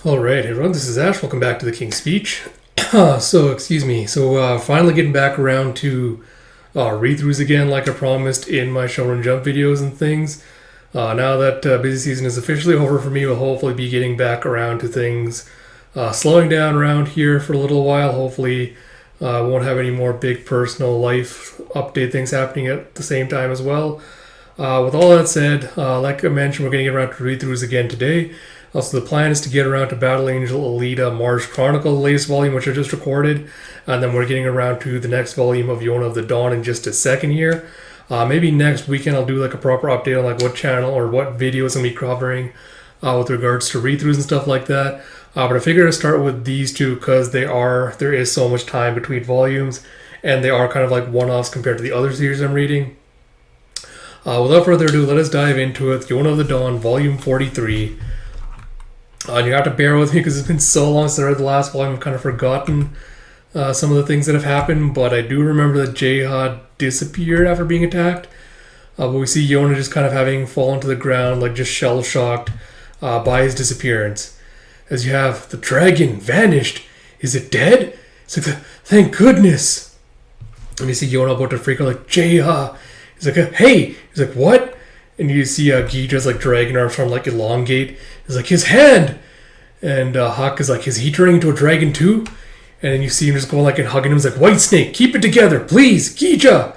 Alright, everyone, this is Ash. Welcome back to the King's Speech. Excuse me. Finally getting back around to read-throughs again, like I promised in my Shonen Jump videos and things. Now that busy season is officially over for me, we'll hopefully be getting back around to things. Slowing down around here for a little while. Hopefully, won't have any more big personal life update things happening at the same time as well. With all that said, like I mentioned, we're going to get around to read-throughs again today. Also, the plan is to get around to Battle Angel Alita Mars Chronicle, the latest volume, which I just recorded. And then we're getting around to the next volume of Yona Of The Dawn in just a second here. Maybe next weekend I'll do like a proper update on like what channel or what videos I'm going to be covering with regards to read-throughs and stuff like that. But I figured I'd start with these two because there is so much time between volumes. And they are kind of like one-offs compared to the other series I'm reading. Without further ado, let us dive into it. Yona Of The Dawn, Volume 43. You have to bear with me because it's been so long since I read the last volume. I've kind of forgotten some of the things that have happened, but I do remember that Jayha disappeared after being attacked. But we see Yona just kind of having fallen to the ground, like just shell-shocked by his disappearance. As you have, the dragon vanished. Is it dead? It's like, thank goodness. And you see Yona about to freak out, like, Jayha. He's like, hey! He's like, what? And you see Gija's like dragon arms from like elongate. He's like, his hand! And Hawk is like, is he turning into a dragon too? And then you see him just going like and hugging him. He's like, White Snake, keep it together, please, Gija!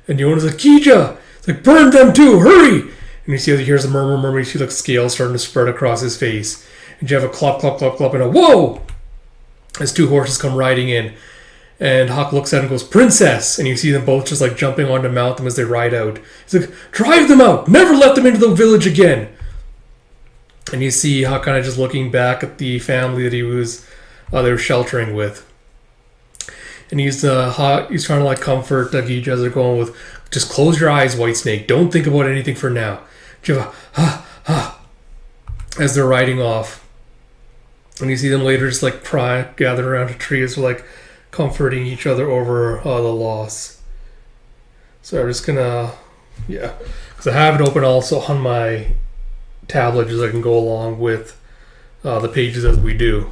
And Yona's like, Gija! It's like, burn them too, hurry! And you see as he hears a murmur, you see like scales starting to spread across his face. And you have a clop, clop, clop, clop, and a whoa! As two horses come riding in. And Hawk looks at him and goes, Princess! And you see them both just like jumping on to mount them as they ride out. He's like, drive them out! Never let them into the village again! And you see Hawk kind of just looking back at the family that they were sheltering with. And he's trying to like comfort Gija as they're going with, just close your eyes, White Snake. Don't think about anything for now. Jiva, as they're riding off. And you see them later just like cry, gathered around a tree as like comforting each other over the loss. So I'm just gonna, because I have it open also on my tablet as I can go along with the pages as we do.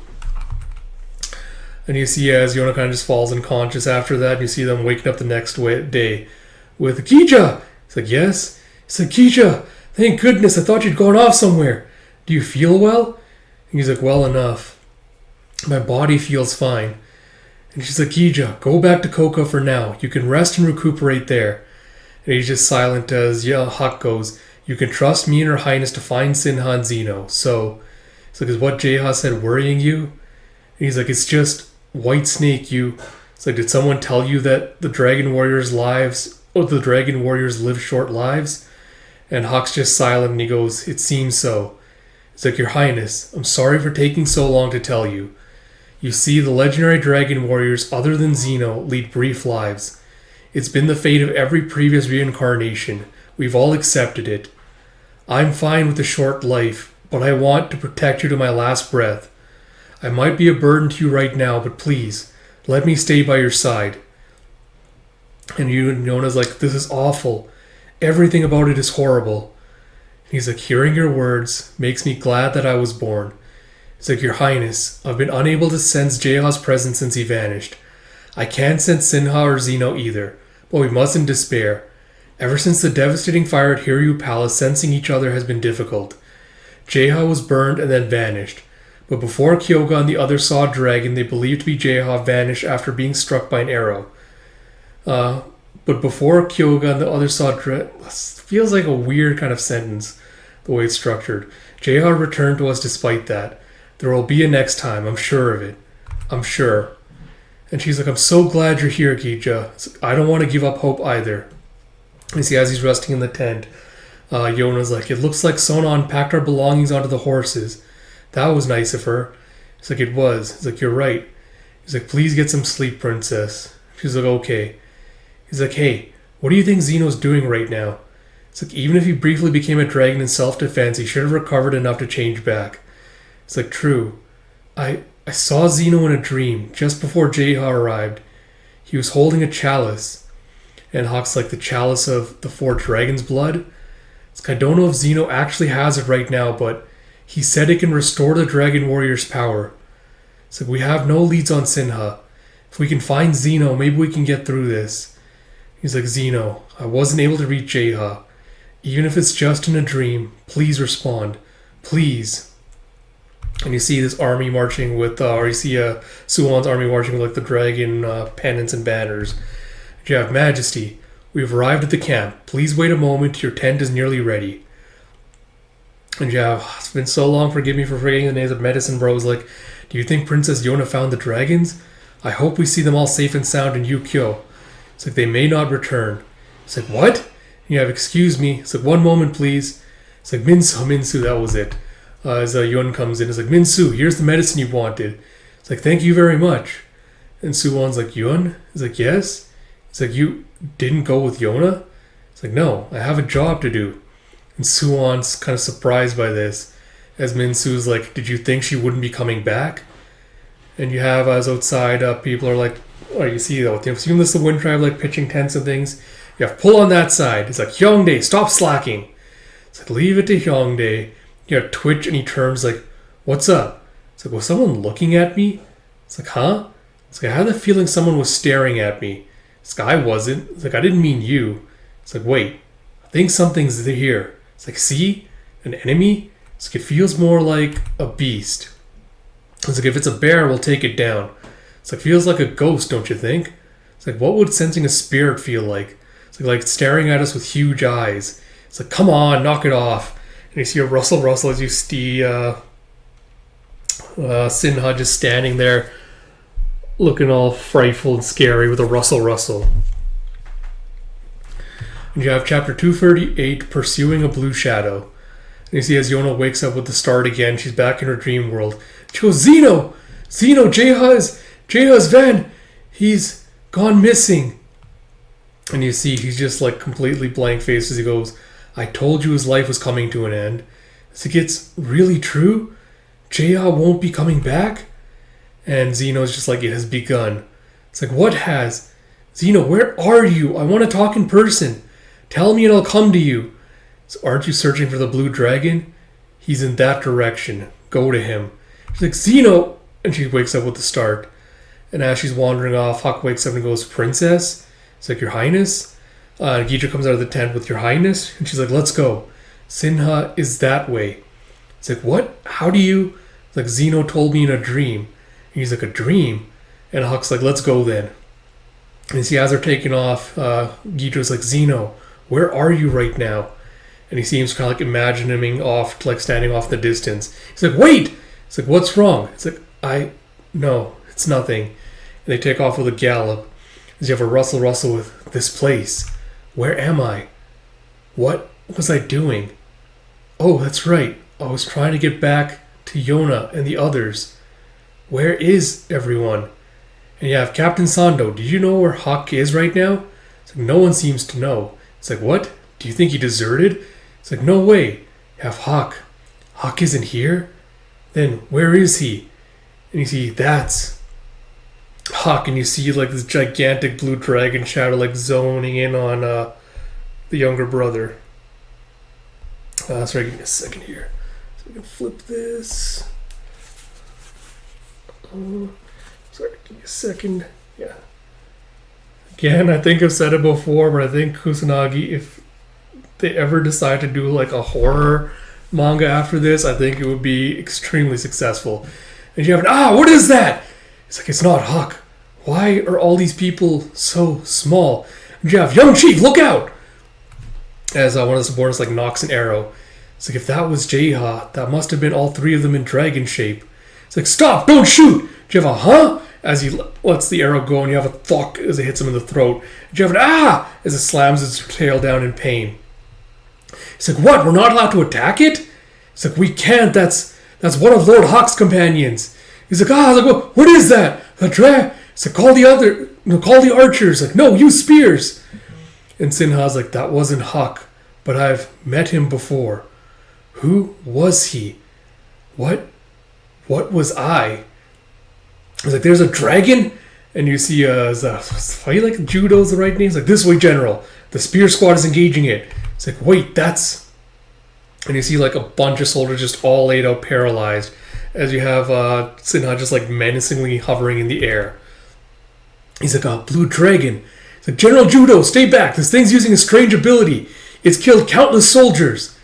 And you see as Yona kind of just falls unconscious after that, and you see them waking up the next day with Gija! It's like, yes? It's like, Gija, thank goodness, I thought you'd gone off somewhere. Do you feel well? And he's like, well enough. My body feels fine. And she's like, Gija, go back to Coca for now. You can rest and recuperate there. And he's just silent as Hawk goes, you can trust me and Her Highness to find Sinha and Zeno. So, it's like, is what Jayha said worrying you? And he's like, it's just White Snake, It's like, did someone tell you that the Dragon Warriors live short lives? And Hawk's just silent and he goes, it seems so. It's like, Your Highness, I'm sorry for taking so long to tell you. You see, the legendary dragon warriors, other than Zeno, lead brief lives. It's been the fate of every previous reincarnation. We've all accepted it. I'm fine with a short life, but I want to protect you to my last breath. I might be a burden to you right now, but please, let me stay by your side. And Yona's like, this is awful. Everything about it is horrible. And he's like, hearing your words makes me glad that I was born. It's like, Your Highness, I've been unable to sense Jayha's presence since he vanished. I can't sense Sinha or Zeno either, but we mustn't despair. Ever since the devastating fire at Hiryu Palace, sensing each other has been difficult. Jayha was burned and then vanished, but before Kyoga and the others saw a dragon they believed to be Jayha vanished after being struck by an arrow. But before Kyoga and the others saw feels like a weird kind of sentence, the way it's structured. Jayha returned to us despite that. There will be a next time, I'm sure of it. I'm sure. And she's like, I'm so glad you're here, Gija. I don't want to give up hope either. You see, as he's resting in the tent, Yona's like, it looks like Sona unpacked our belongings onto the horses. That was nice of her. He's like, it was. He's like, you're right. He's like, please get some sleep, princess. She's like, okay. He's like, hey, what do you think Zeno's doing right now? It's like, even if he briefly became a dragon in self-defense, he should have recovered enough to change back. It's like, true. I saw Zeno in a dream just before Jayha arrived. He was holding a chalice. And Hawk's like, the chalice of the four dragons' blood? It's like, I don't know if Zeno actually has it right now, but He said it can restore the Dragon Warrior's power. It's like, we have no leads on Sinha. If we can find Zeno, maybe we can get through this. He's like, Zeno, I wasn't able to reach Jeha. Even if it's just in a dream, please respond. Please. And you see this army marching with, or you see Suwon's army marching with like the dragon pennants and banners. You have, Majesty, we've arrived at the camp. Please wait a moment, your tent is nearly ready. And you have, it's been so long, forgive me for forgetting the names of Medicine Bros. Like, do you think Princess Yona found the dragons? I hope we see them all safe and sound in Yukyo. It's like, they may not return. It's like, what? And you have, excuse me. It's like, one moment, please. It's like, Minsu, that was it. As Yun comes in, it's like, Minsu, here's the medicine you wanted. It's like, thank you very much. And Suwon's like, Yun? He's like, yes? It's like, you didn't go with Yona? It's like, no, I have a job to do. And Suwon's kind of surprised by this. As Minsu's like, did you think she wouldn't be coming back? And you have, as outside, people are like, or you see though, you've seen this, the Wind Tribe like pitching tents and things. You have, pull on that side. It's like, Hyungdae, stop slacking. It's like, leave it to Hyungdae. You have Twitch, and he turns like, what's up? It's like, was someone looking at me? It's like, huh? It's like, I had the feeling someone was staring at me. It's like, I wasn't. It's like, I didn't mean you. It's like, wait, I think something's here. It's like, see? An enemy? It's like, it feels more like a beast. It's like, if it's a bear, we'll take it down. It's like, feels like a ghost, don't you think? It's like, what would sensing a spirit feel like? It's like staring at us with huge eyes. It's like, come on, knock it off. And you see a rustle as you see Sinha just standing there looking all frightful and scary with a rustle. And you have chapter 238, Pursuing a Blue Shadow. And you see as Yona wakes up with the start again, she's back in her dream world. She goes, Zeno, Jeha's van, he's gone missing. And you see he's just like completely blank faced as he goes, I told you his life was coming to an end. It's like, it's really true? Jeha won't be coming back? And Zeno's just like, it has begun. It's like, what has? Zeno, where are you? I want to talk in person. Tell me and I'll come to you. So aren't you searching for the blue dragon? He's in that direction. Go to him. She's like, Zeno! And she wakes up with the start. And as she's wandering off, Huck wakes up and goes, Princess? It's like, Your Highness? Gija comes out of the tent with Your Highness. And she's like, let's go. Sinha is that way. It's like, what? How do you? It's like, Zeno told me in a dream. And he's like, a dream? And Huck's like, let's go then. And you see, as they're taking off, Gija's like, Zeno, where are you right now? And he seems kind of like imagining off, like standing off the distance. He's like, wait! It's like, what's wrong? It's like, no, it's nothing. And they take off with a gallop. As you have a rustle with this place. Where am I? What was I doing? Oh, that's right. I was trying to get back to Yona and the others. Where is everyone? And you have Captain Sando. Did you know where Huck is right now? It's like, no one seems to know. It's like, what? Do you think he deserted? It's like, no way. You have Huck. Huck isn't here? Then where is he? And you see, that's Huck, and you see like this gigantic blue dragon shadow like zoning in on the younger brother. Sorry, give me a second here. So we can flip this. Sorry, give me a second. Yeah. Again, I think I've said it before, but I think Kusanagi, if they ever decide to do like a horror manga after this, I think it would be extremely successful. And you have what is that? It's like, it's not Huck. Why are all these people so small? And you have, young chief, look out! As one of the subordinates like knocks an arrow. It's like, if that was Jeha, that must have been all three of them in dragon shape. It's like, stop, don't shoot! Do you have a huh? As he lets the arrow go, and you have a thwack as it hits him in the throat. And you have an as it slams its tail down in pain. It's like, what? We're not allowed to attack it? It's like, we can't. That's one of Lord Hawk's companions. He's like, like, what is that? It's like, call the archers. Like, no, use spears. And Sinha's like, that wasn't Huck, but I've met him before. Who was he? What was I? It's like, there's a dragon? And you see, fight like judo's the right name? It's like, this way, General. The spear squad is engaging it. It's like, wait, that's And you see like a bunch of soldiers just all laid out paralyzed as you have Sinha just like menacingly hovering in the air. He's like, a blue dragon. He's like, General Judo, stay back. This thing's using a strange ability. It's killed countless soldiers.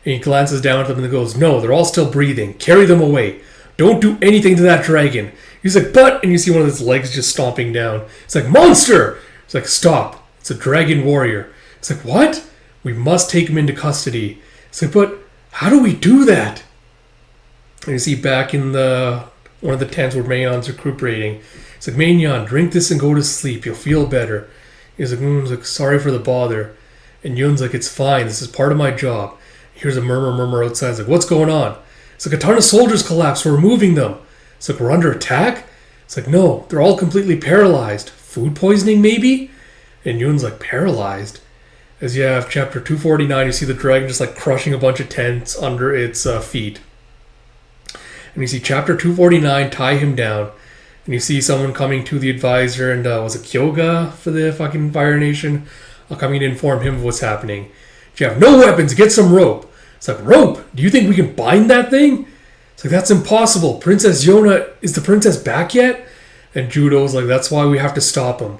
And he glances down at them and goes, no, they're all still breathing. Carry them away. Don't do anything to that dragon. He's like, but, and you see one of his legs just stomping down. It's like, monster! It's like, stop. It's a dragon warrior. It's like, what? We must take him into custody. It's like, but how do we do that? And you see back in one of the tents where Maynon's recuperating. It's like, Maynon, drink this and go to sleep. You'll feel better. He's like, sorry for the bother. And Yun's like, it's fine. This is part of my job. Here's a murmur outside. It's like, what's going on? It's like, a ton of soldiers collapsed. We're moving them. It's like, we're under attack? It's like, no, they're all completely paralyzed. Food poisoning, maybe? And Yun's like, paralyzed? As you have chapter 249, you see the dragon just like crushing a bunch of tents under its feet. And you see chapter 249, tie him down. And you see someone coming to the advisor, and was it Kyoga for the fucking Fire Nation? Coming to inform him of what's happening. You have no weapons, get some rope. It's like, rope? Do you think we can bind that thing? It's like, that's impossible. Princess Yona, is the princess back yet? And Judo's like, that's why we have to stop him.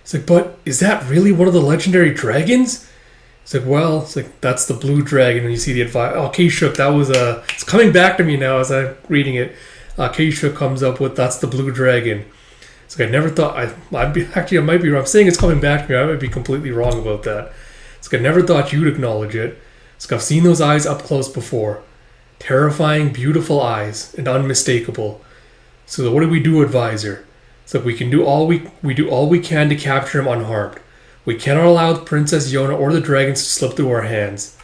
It's like, but is that really one of the legendary dragons? It's like, well, it's like, that's the blue dragon. And you see the advice. Oh, K-Shook, that was it's coming back to me now as I'm reading it. K-Shook comes up with, that's the blue dragon. It's like, I never thought, I might be wrong. I'm saying it's coming back to me. I might be completely wrong about that. It's like, I never thought you'd acknowledge it. It's like, I've seen those eyes up close before. Terrifying, beautiful eyes, and unmistakable. So what do we do, advisor? It's like, we do all we can to capture him unharmed. We cannot allow Princess Yona or the dragons to slip through our hands.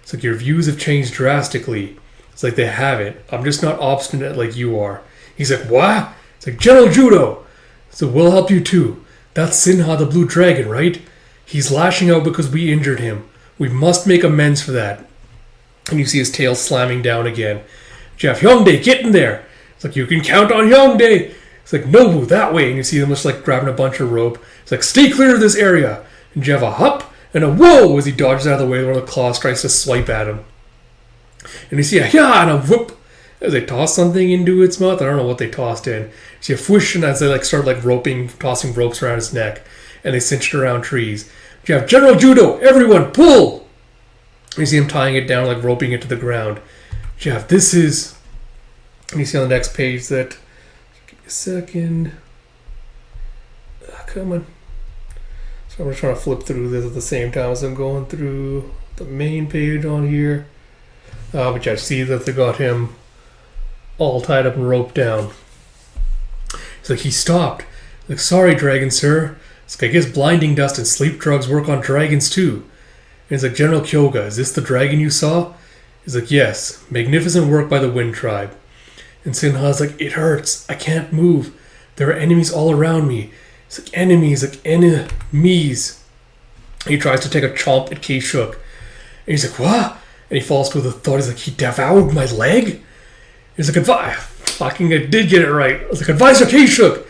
It's like, your views have changed drastically. It's like, they haven't. I'm just not obstinate like you are. He's like, what? It's like, General Judo! So we'll help you too. That's Sinha the Blue Dragon, right? He's lashing out because we injured him. We must make amends for that. And you see his tail slamming down again. Jeff, Hyungdae, get in there! It's like, you can count on Hyungdae! It's like, Nobu, that way! And you see them just like grabbing a bunch of rope. It's like, stay clear of this area! And you have a hup and a whoa as he dodges out of the way. One of the claws tries to swipe at him. And you see a yeah and a whoop as they toss something into its mouth. I don't know what they tossed in. You see a whoosh, and as they like start like tossing ropes around his neck. And they cinched around trees. You have General Judo, everyone, pull! You see him tying it down, like roping it to the ground. Jeff, this is... And you see on the next page that... Give me a second. Come on. So I'm just trying to flip through this at the same time as I'm going through the main page on here. But yeah, see that they got him all tied up and roped down. It's like, he stopped. Like, sorry, dragon, sir. It's like, I guess blinding dust and sleep drugs work on dragons too. And he's like, General Kyoga, is this the dragon you saw? He's like, yes. Magnificent work by the Wind Tribe. And Sinha's like, it hurts. I can't move. There are enemies all around me. It's like, enemies, like enemies. He tries to take a chomp at K-Shook. And he's like, what? And he falls to the thought. He's like, he devoured my leg? He's like, I did get it right. I was like, Advisor K-Shook.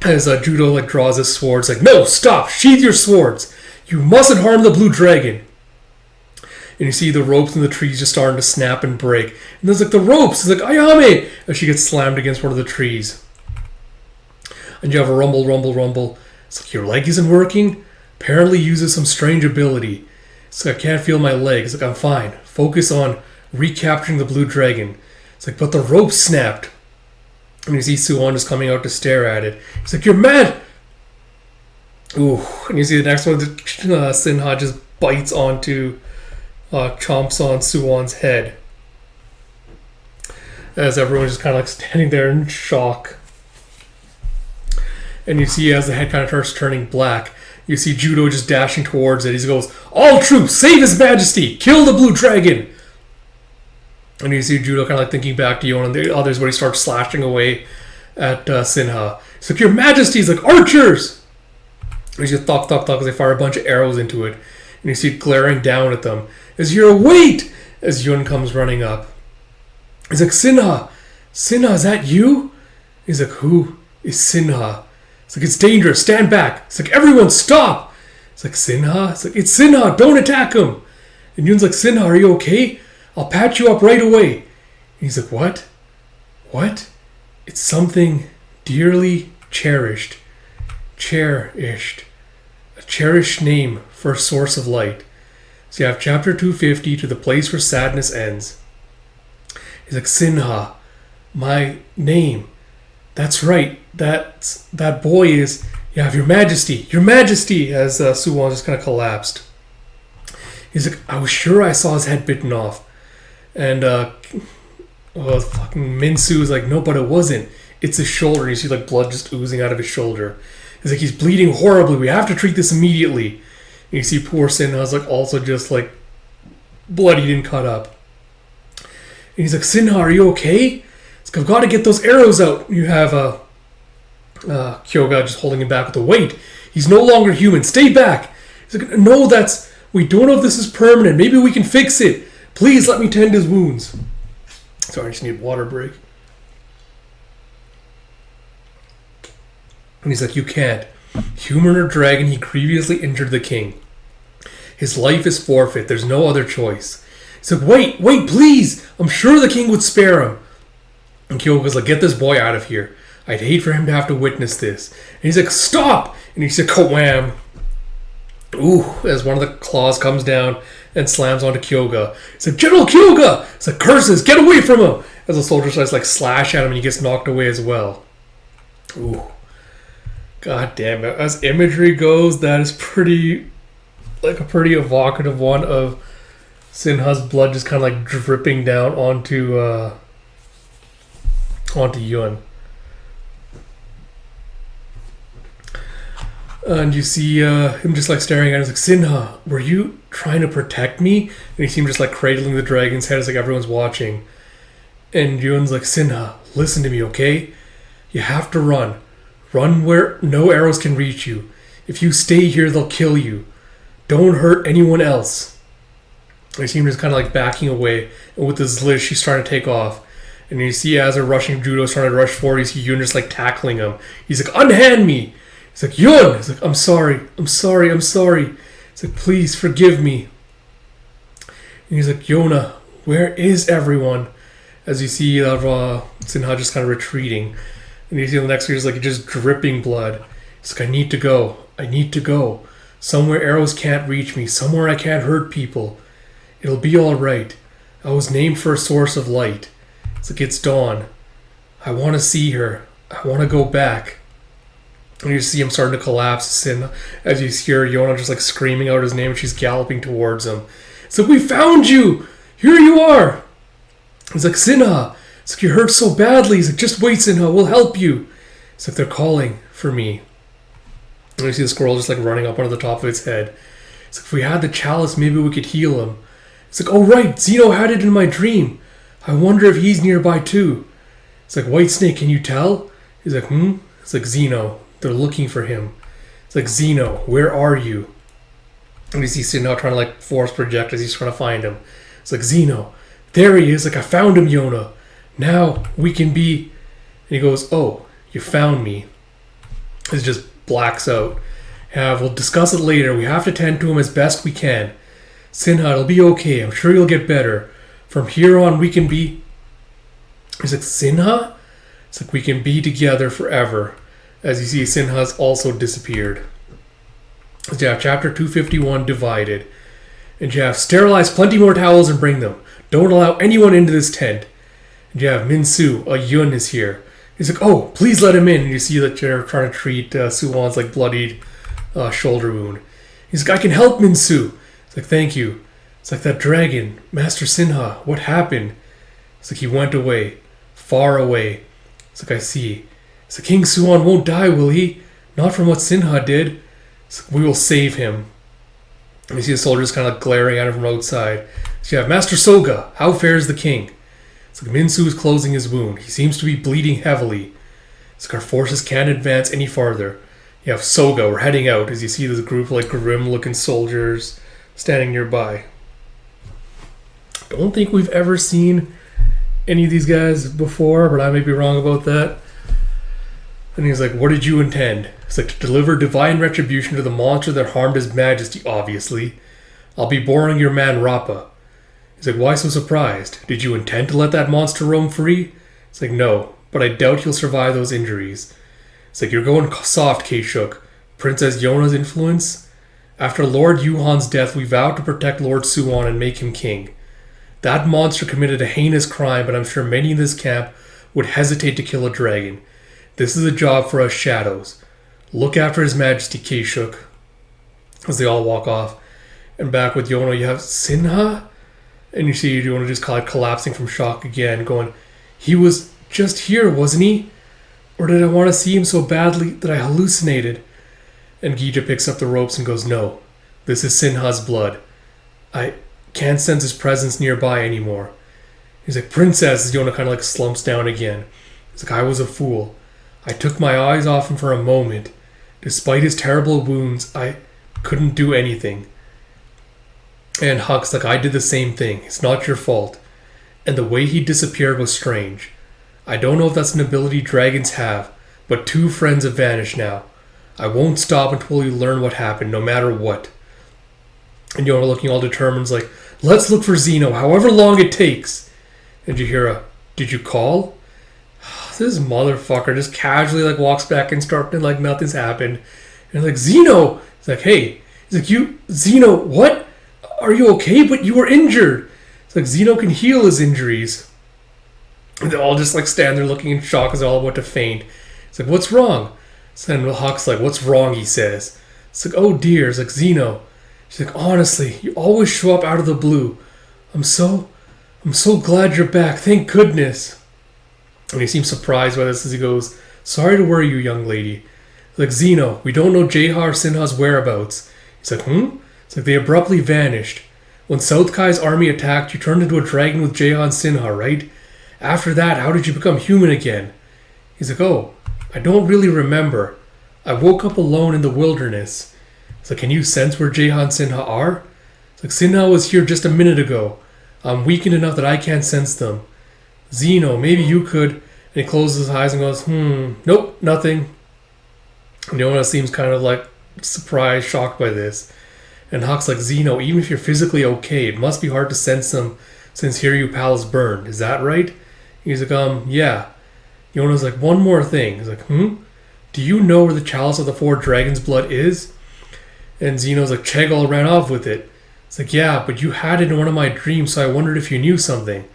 As Judo like draws his sword. It's like, no, stop. Sheath your swords. You mustn't harm the blue dragon. And you see the ropes in the trees just starting to snap and break. And there's like the ropes. It's like, Ayame! As she gets slammed against one of the trees. And you have a rumble. It's like, your leg isn't working? Apparently uses some strange ability. It's like, I can't feel my leg. It's like, I'm fine. Focus on recapturing the blue dragon. It's like, but the rope snapped. And you see Suwon just coming out to stare at it. He's like, you're mad! Ooh. And you see the next one, Sinha just bites onto, chomps on Suwon's head. As everyone's just kind of like standing there in shock. And you see as the head kind of starts turning black, you see Judo just dashing towards it. He goes, all troops, save his majesty! Kill the blue dragon! And you see Judo kind of like thinking back to Yona and the others where he starts slashing away at Sinha. He's like, your majesty! He's like, archers! And he's just thunk as they fire a bunch of arrows into it. And you see it glaring down at them. As you're wait! As Yun comes running up. He's like, Sinha! Sinha, is that you? He's like, who is Sinha? It's like, it's dangerous, stand back. It's like, everyone stop! It's like, Sinha? It's like, it's Sinha, don't attack him! And Yun's like, Sinha, are you okay? I'll patch you up right away. And he's like, what? What? It's something dearly cherished. Cherished. A cherished name for a source of light. So you have chapter 250, To the Place Where Sadness Ends. He's like, Sinha, my name. That's right. That boy is... You have Your Majesty. Your Majesty! As Suwon just kind of collapsed. He's like, I was sure I saw his head bitten off. And fucking Minsu is like, no, but it wasn't. It's his shoulder. And you see like blood just oozing out of his shoulder. He's like, he's bleeding horribly. We have to treat this immediately. And you see poor Sinha's like also just like bloodied and cut up. And he's like, Sinha, are you okay? He's like, I've got to get those arrows out. You have Kyoga just holding him back with the weight. He's no longer human. Stay back. He's like, no, we don't know if this is permanent. Maybe we can fix it. Please let me tend his wounds. Sorry, I just need a water break. And he's like, you can't. Human or dragon, he grievously injured the king. His life is forfeit. There's no other choice. He's like, wait, please. I'm sure the king would spare him. And Kyogo's like, get this boy out of here. I'd hate for him to have to witness this. And he's like, stop. And he's like, wham. Ooh, as one of the claws comes down and slams onto Kyoga. He's like, General Kyoga! It's like, curses, get away from him! As the soldier tries to like slash at him and he gets knocked away as well. Ooh. God damn it. As imagery goes, that is pretty evocative one of Sinha's blood just kind of like dripping down onto Yun. And you see him just like staring at him. He's like, Sinha, were you trying to protect me? And you see him just like cradling the dragon's head as like everyone's watching. And Yun's like, Sinha, listen to me, okay? You have to run. Run where no arrows can reach you. If you stay here, they'll kill you. Don't hurt anyone else. And you see him just kind of like backing away. And with his list, she's trying to take off. And you see as a rushing judo is trying to rush forward, you see Yun just like tackling him. He's like, unhand me! He's like, Yun! He's like, I'm sorry. He's like, please forgive me. And he's like, Yona, where is everyone? As you see Sinha just kind of retreating. And you see the next year is like just dripping blood. He's like, I need to go. Somewhere arrows can't reach me. Somewhere I can't hurt people. It'll be alright. I was named for a source of light. It's like, it's dawn. I want to see her. I want to go back. And you see him starting to collapse as you hear Yona just like screaming out his name and she's galloping towards him. It's like, we found you! Here you are! He's like, Sinha! It's like, you hurt so badly. He's like, just wait, Sinha, we'll help you. It's like, they're calling for me. And you see the squirrel just like running up onto the top of its head. It's like, if we had the chalice, maybe we could heal him. It's like, oh right, Zeno had it in my dream. I wonder if he's nearby too. It's like, Whitesnake, can you tell? He's like, It's like, Zeno. They're looking for him. It's like, Zeno, where are you? And you see Sinha trying to like force project as he's trying to find him. It's like, Zeno, there he is. Like, I found him, Yona. Now we can be... And he goes, oh, you found me. It just blacks out. Yeah, we'll discuss it later. We have to tend to him as best we can. Sinha, it'll be okay. I'm sure you'll get better. From here on, we can be... He's like, Sinha? It's like, we can be together forever. As you see, Sinha's also disappeared. So you have chapter 251, Divided. And you have, sterilize plenty more towels and bring them. Don't allow anyone into this tent. And you have Minsu, a Yun is here. He's like, oh, please let him in. And you see that they're trying to treat Suwon's like bloodied shoulder wound. He's like, I can help Minsu. It's like, thank you. It's like, that dragon, Master Sinha, what happened? It's like, he went away, far away. It's like, I see. It's like, King Suwon won't die, will he? Not from what Sinha did. It's like, we will save him. And you see the soldiers kind of like glaring at him from outside. So you have Master Soga, how fares the king? It's like, Minsu is closing his wound. He seems to be bleeding heavily. It's like, our forces can't advance any farther. You have Soga, we're heading out, as you see this group of like grim-looking soldiers standing nearby. Don't think we've ever seen any of these guys before, but I may be wrong about that. And he's like, what did you intend? It's like, to deliver divine retribution to the monster that harmed his majesty, obviously. I'll be boring your man Rappa. He's like, why so surprised? Did you intend to let that monster roam free? It's like, no, but I doubt he'll survive those injuries. It's like, you're going soft, K-Shook. Princess Yona's influence? After Lord Yuhan's death, we vowed to protect Lord Suwon and make him king. That monster committed a heinous crime, but I'm sure many in this camp would hesitate to kill a dragon. This is a job for us shadows. Look after His Majesty, K-Shook. As they all walk off. And back with Yona, you have Sinha? And you see Yona just collapsing from shock again, going, he was just here, wasn't he? Or did I want to see him so badly that I hallucinated? And Gija picks up the ropes and goes, no, this is Sinha's blood. I can't sense his presence nearby anymore. He's like, Princess, Yona kind of like slumps down again. He's like, I was a fool. I took my eyes off him for a moment. Despite his terrible wounds, I couldn't do anything. And Huck's like, I did the same thing. It's not your fault. And the way he disappeared was strange. I don't know if that's an ability dragons have, but 2 friends have vanished now. I won't stop until you learn what happened, no matter what. And Yona, looking all determined, is like, let's look for Zeno, however long it takes. And you hear a, did you call? This motherfucker just casually like walks back and starts like nothing's happened. And like, Zeno! He's like, hey. He's like, you, Zeno, what? Are you okay? But you were injured. It's like, Zeno can heal his injuries. And they all just like stand there looking in shock as they're all about to faint. It's like, what's wrong? So then Huck's like, what's wrong, he says. It's like, oh dear. It's like, Zeno. She's like, honestly, you always show up out of the blue. I'm so glad you're back. Thank goodness. And he seems surprised by this as he goes, sorry to worry you, young lady. Like, Zeno, we don't know Jeha or Sinha's whereabouts. He's like, It's like they abruptly vanished. When South Kai's army attacked, you turned into a dragon with Jeha and Sinha, right? After that, how did you become human again? He's like, oh, I don't really remember. I woke up alone in the wilderness. It's like, can you sense where Jeha and Sinha are? It's like, Sinha was here just a minute ago. I'm weakened enough that I can't sense them. Zeno, maybe you could. And he closes his eyes and goes, nope, nothing. And Yona seems kind of like surprised, shocked by this. And Huck's like, Zeno, even if you're physically okay, it must be hard to sense them since here you pals burned. Is that right? He's like, yeah. Yona's like, one more thing. He's like, Do you know where the chalice of the 4 dragons' blood is? And Zeno's like, Chegal ran off with it. It's like, yeah, but you had it in one of my dreams, so I wondered if you knew something.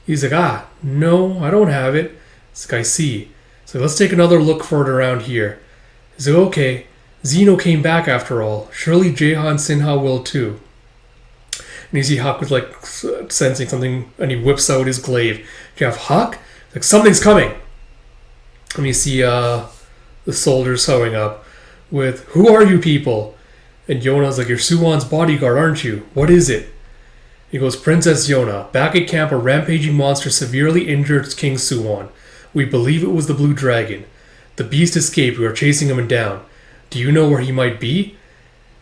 He's like, no, I don't have it. It's like, I see. So let's take another look for it around here. He's like, okay. Zeno came back after all. Surely Jeha and Sinha will too. And you see Huck with like sensing something, and he whips out his glaive. Do you have Huck? Like, something's coming. And you see the soldiers sewing up with, who are you people? And Yona's like, you're Suwon's bodyguard, aren't you? What is it? He goes, Princess Yona, back at camp a rampaging monster severely injured King Suwon. We believe it was the blue dragon. The beast escaped. We are chasing him down. Do you know where he might be?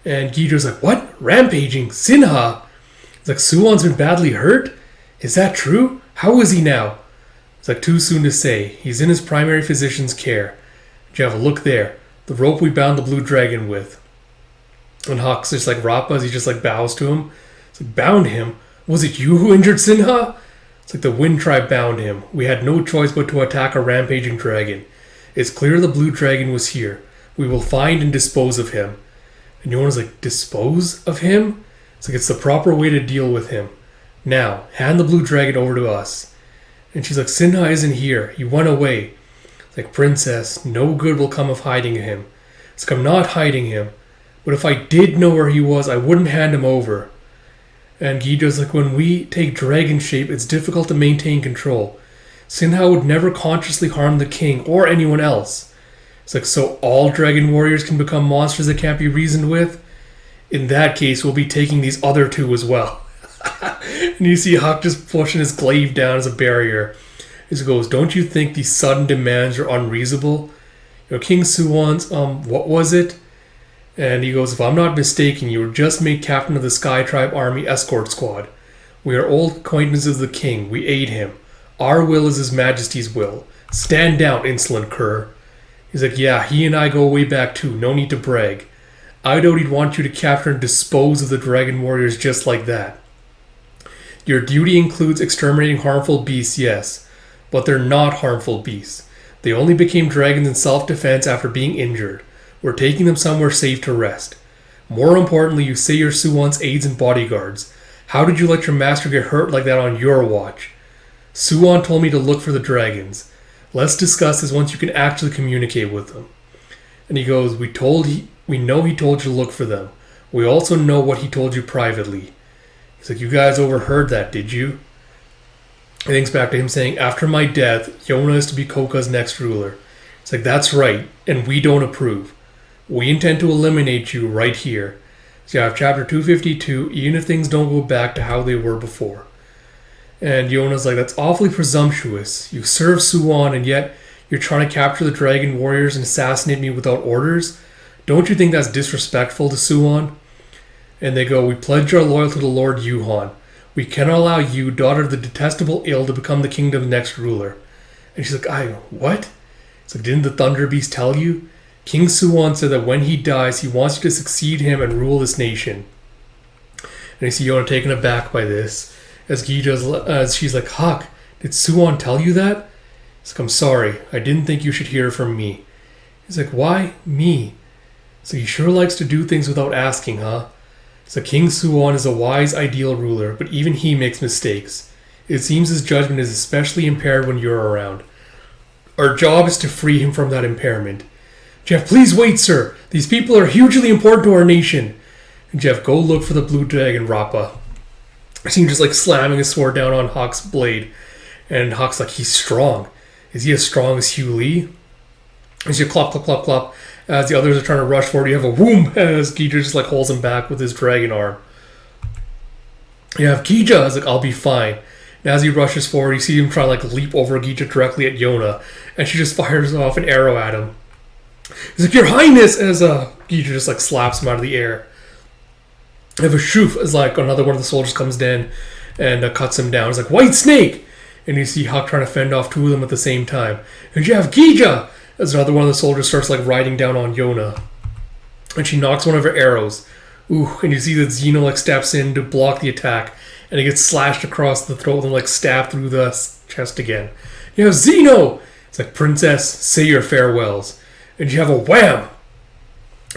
And Gijo's like, what? Rampaging? Sinha? It's like, Suwon's been badly hurt? Is that true? How is he now? It's like, too soon to say. He's in his primary physician's care. Do you have a look there? The rope we bound the blue dragon with. And Huck's just like, Rappa, as he just like bows to him. It's like, bound him? Was it you who injured Sinha? It's like, the Wind Tribe bound him. We had no choice but to attack a rampaging dragon. It's clear the blue dragon was here. We will find and dispose of him. And Yona's like, dispose of him? It's like, it's the proper way to deal with him. Now, hand the blue dragon over to us. And she's like, Sinha isn't here. He went away. It's like, Princess, no good will come of hiding him. It's like, I'm not hiding him. But if I did know where he was, I wouldn't hand him over. And Gijo's like, when we take dragon shape, it's difficult to maintain control. Sinha would never consciously harm the king or anyone else. It's like, so all dragon warriors can become monsters that can't be reasoned with? In that case, we'll be taking these other 2 as well. And you see Huck just pushing his glaive down as a barrier. He goes, don't you think these sudden demands are unreasonable? You know, King Suwon's, what was it? And he goes, if I'm not mistaken, you were just made captain of the Sky Tribe Army Escort Squad. We are old acquaintances of the king. We aid him. Our will is His Majesty's will. Stand down, insolent cur. He's like, yeah, he and I go way back too. No need to brag. I doubt he'd want you to capture and dispose of the dragon warriors just like that. Your duty includes exterminating harmful beasts, yes, but they're not harmful beasts. They only became dragons in self-defense after being injured. We're taking them somewhere safe to rest. More importantly, you say you're Suwon's aides and bodyguards. How did you let your master get hurt like that on your watch? Suwon told me to look for the dragons. Let's discuss this once you can actually communicate with them. And he goes, we know he told you to look for them. We also know what he told you privately. He's like, you guys overheard that, did you? He thinks back to him saying, after my death, Yona is to be Koka's next ruler. It's like, that's right, and we don't approve. We intend to eliminate you right here. So you have chapter 252, even if things don't go back to how they were before. And Yona's like, that's awfully presumptuous. You serve Suwon, and yet you're trying to capture the dragon warriors and assassinate me without orders? Don't you think that's disrespectful to Suwon? And they go, we pledge our loyalty to the Lord Yuhan. We cannot allow you, daughter of the detestable ill, to become the kingdom's next ruler. And she's like, what? It's like, didn't the Thunder Beast tell you? King Suwon said that when he dies, he wants you to succeed him and rule this nation. And you see Yona taken aback by this. As she's like, Huck, did Suwon tell you that? He's like, I'm sorry. I didn't think you should hear from me. He's like, why me? So he sure likes to do things without asking, huh? So King Suwon is a wise, ideal ruler, but even he makes mistakes. It seems his judgment is especially impaired when you're around. Our job is to free him from that impairment. Jeff, please wait, sir. These people are hugely important to our nation. And Jeff, go look for the blue dragon, Rappa. I see him just like slamming his sword down on Huck's blade. And Huck's like, he's strong. Is he as strong as Hugh Lee? As you clop, clop, clop, clop. As the others are trying to rush forward, you have a whoom as Gija just like holds him back with his dragon arm. You have Gija, is like, I'll be fine. And as he rushes forward, you see him try to like leap over Gija directly at Yona. And she just fires off an arrow at him. He's like, Your Highness! As Gija just like slaps him out of the air. You have a shoof as like another one of the soldiers comes in and cuts him down. It's like, White Snake! And you see Huck trying to fend off two of them at the same time. And you have Gija! As another one of the soldiers starts like riding down on Yona. And she knocks one of her arrows. Ooh, and you see that Zeno like steps in to block the attack. And he gets slashed across the throat and like stabbed through the chest again. You have Zeno! It's like, Princess, say your farewells. And you have a wham!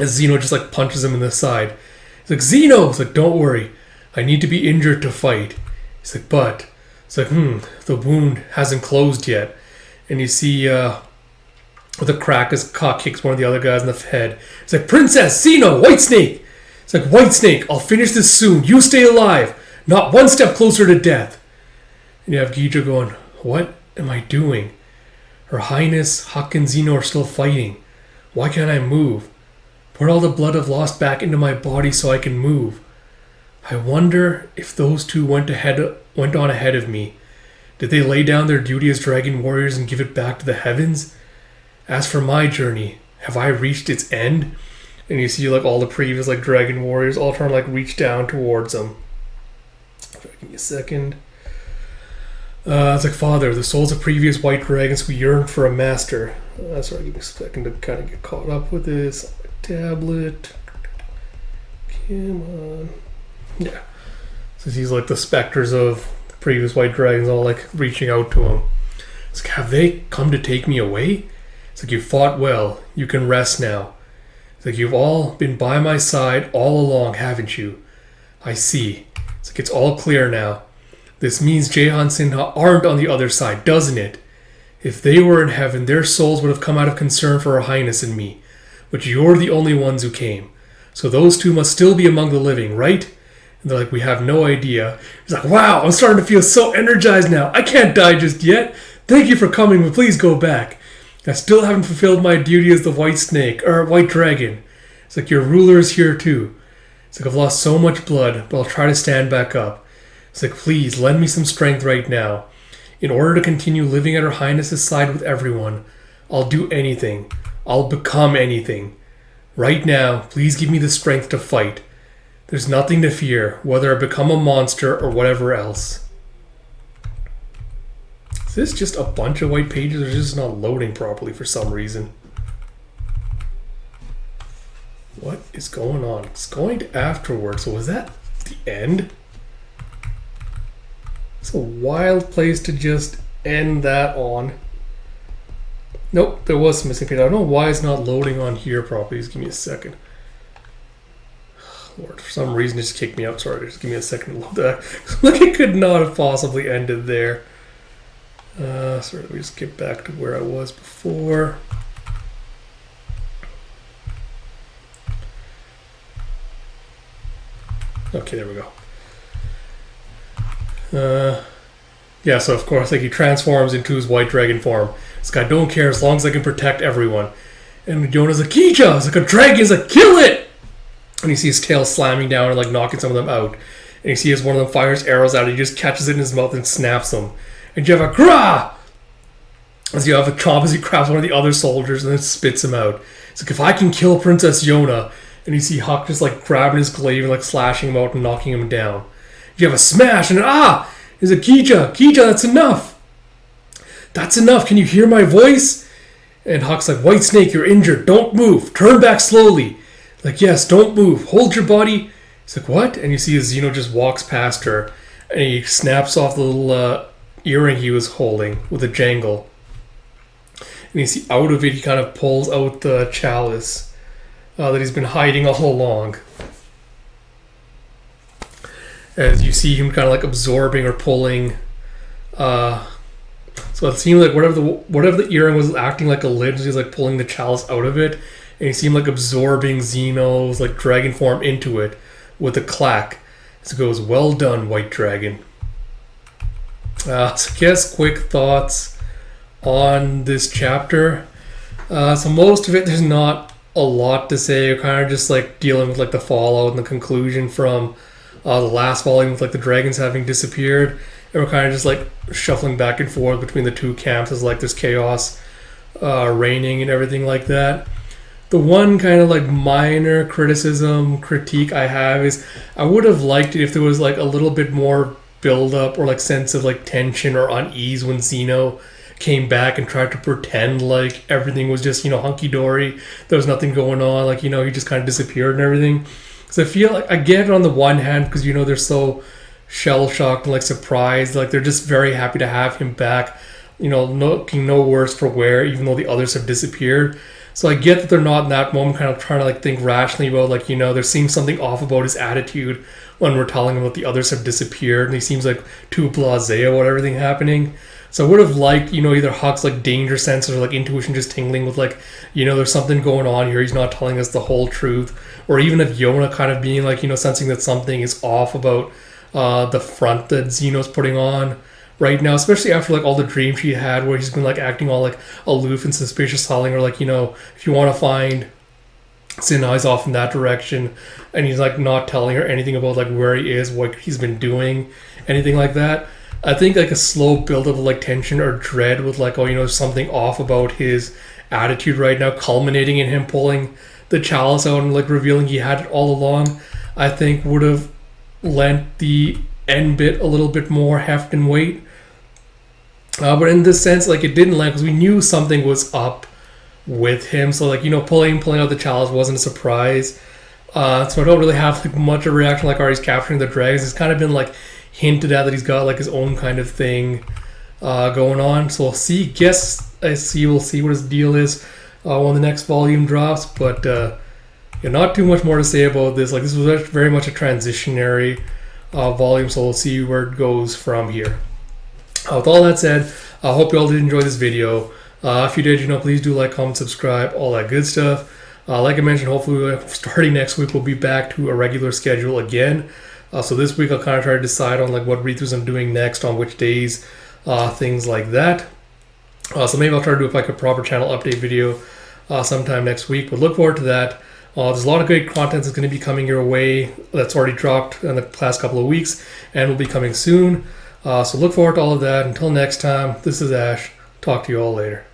As Zeno just like punches him in the side. It's like, Zeno! It's like, don't worry. I need to be injured to fight. He's like, but... It's like, the wound hasn't closed yet. And you see, with a crack as Cock kicks one of the other guys in the head. It's like, Princess, Zeno, White Snake! It's like, White Snake, I'll finish this soon. You stay alive. Not one step closer to death. And you have Gija going, what am I doing? Her Highness, Huck, and Zeno are still fighting. Why can't I move? Put all the blood I've lost back into my body so I can move. I wonder if those two went on ahead of me. Did they lay down their duty as dragon warriors and give it back to the heavens? As for my journey, have I reached its end? And you see like all the previous like dragon warriors all trying to like reach down towards them. Give me a second. It's like, Father, the souls of previous white dragons who yearn for a master. Sorry, give me a second to kind of get caught up with this. Tablet. Come on. Yeah. So he's like the specters of the previous white dragons all like reaching out to him. It's like, have they come to take me away? It's like, you fought well. You can rest now. It's like, you've all been by my side all along, haven't you? I see. It's like, it's all clear now. This means Jehan Sinha aren't on the other side, doesn't it? If they were in heaven, their souls would have come out of concern for Her Highness and me. But you're the only ones who came. So those two must still be among the living, right? And they're like, we have no idea. He's like, wow, I'm starting to feel so energized now. I can't die just yet. Thank you for coming, but please go back. I still haven't fulfilled my duty as the white snake, or white dragon. It's like, your ruler is here too. It's like, I've lost so much blood, but I'll try to stand back up. It's like, please, lend me some strength right now. In order to continue living at Her Highness's side with everyone, I'll do anything. I'll become anything. Right now, please give me the strength to fight. There's nothing to fear, whether I become a monster or whatever else. Is this just a bunch of white pages, or is this not loading properly for some reason? What is going on? It's going to afterwards, so was that the end? It's a wild place to just end that on. Nope, there was some missing page. I don't know why it's not loading on here properly. Just give me a second. Lord, for some reason it just kicked me out. Sorry, just give me a second to load that. Like it could not have possibly ended there. Sorry, let me just get back to where I was before. Okay, there we go. Yeah, so of course, like he transforms into his white dragon form. This guy don't care as long as I can protect everyone. And Yona's like, Kicha! It's like a dragon! He's like, kill it! And you see his tail slamming down and like knocking some of them out. And you see as one of them fires arrows out, he just catches it in his mouth and snaps them. And you have a grah! As you have a chomp as he grabs one of the other soldiers and then spits him out. It's like, if I can kill Princess Yona. And you see Huck just like grabbing his glaive and like slashing him out and knocking him down. You have a smash and he's a Kicha, that's enough. That's enough. Can you hear my voice? And Huck's like, White Snake, you're injured. Don't move. Turn back slowly. Like, yes, don't move. Hold your body. He's like, what? And you see as Xeno just walks past her and he snaps off the little earring he was holding with a jangle. And you see out of it, he kind of pulls out the chalice that he's been hiding all along. As you see him kind of like absorbing or pulling. So it seemed like whatever the earring was acting like a lid, he's like pulling the chalice out of it. And he seemed like absorbing Xeno's like dragon form into it with a clack. So it goes, well done, White Dragon. So I guess quick thoughts on this chapter. So most of it, there's not a lot to say. You're kind of just like dealing with like the fallout and the conclusion from the last volume with like the dragons having disappeared. And we're kind of just like shuffling back and forth between the two camps as like there's chaos reigning and everything like that. The one kind of like minor critique I have is I would have liked it if there was like a little bit more build up or like sense of like tension or unease when Xeno came back and tried to pretend like everything was just, hunky dory. There was nothing going on. Like, he just kind of disappeared and everything. So I feel like I get it on the one hand because, they're so shell shocked and like surprised. Like they're just very happy to have him back, looking no worse for wear, even though the others have disappeared. So I get that they're not in that moment kind of trying to like think rationally about like, there seems something off about his attitude when we're telling him that the others have disappeared and he seems like too blasé about everything happening. So I would have liked, either Huck's like danger sense or like intuition just tingling with like, there's something going on here. He's not telling us the whole truth. Or even if Yona kind of being like, sensing that something is off about the front that Xeno's putting on right now, especially after like all the dreams she had where he's been like acting all like aloof and suspicious, telling her like, if you want to find Sinai, he's off in that direction, and he's like not telling her anything about like where he is, what he's been doing, anything like that. I think like a slow build of like tension or dread with like, something off about his attitude right now, culminating in him pulling the chalice out and like revealing he had it all along, I think would have lent the end bit a little bit more heft and weight. But in this sense, like it didn't land because we knew something was up with him. So like, pulling out the chalice wasn't a surprise. So I don't really have like much of a reaction like, he's capturing the dragons. It's kind of been like hinted at that he's got like his own kind of thing going on. So we'll see. We'll see what his deal is when the next volume drops. But not too much more to say about this. Like this was very much a transitionary volume, so we'll see where it goes from here. With all that said, I hope you all did enjoy this video. If you did, please do like, comment, subscribe, all that good stuff. Like I mentioned, hopefully starting next week we'll be back to a regular schedule again. So this week I'll kind of try to decide on like what read-throughs I'm doing next, on which days, things like that. So maybe I'll try to do like a proper channel update video sometime next week, but look forward to that. There's a lot of great content that's going to be coming your way that's already dropped in the past couple of weeks and will be coming soon. So look forward to all of that. Until next time, this is Ash. Talk to you all later.